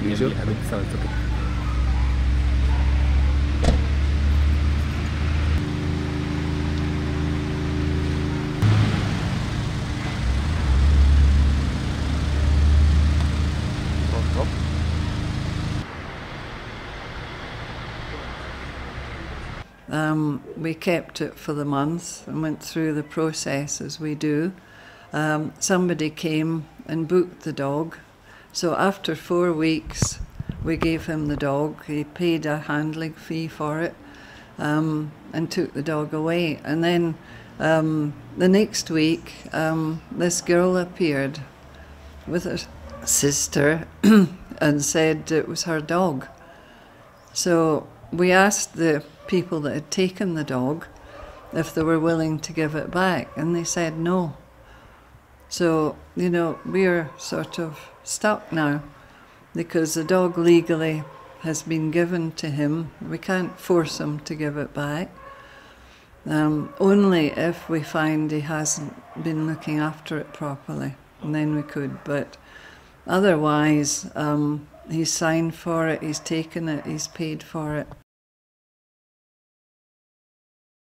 ucio. We kept it for the month and went through the process as we do. Somebody came and booked the dog. So after 4 weeks, we gave him the dog. He paid a handling fee for it and took the dog away. And then the next week, this girl appeared with her sister and said it was her dog. So we asked the people that had taken the dog if they were willing to give it back, and they said no. So, you know, we're sort of stuck now because the dog legally has been given to him. We can't force him to give it back. Only if we find he hasn't been looking after it properly, and then we could. But otherwise, he's signed for it, he's taken it, he's paid for it.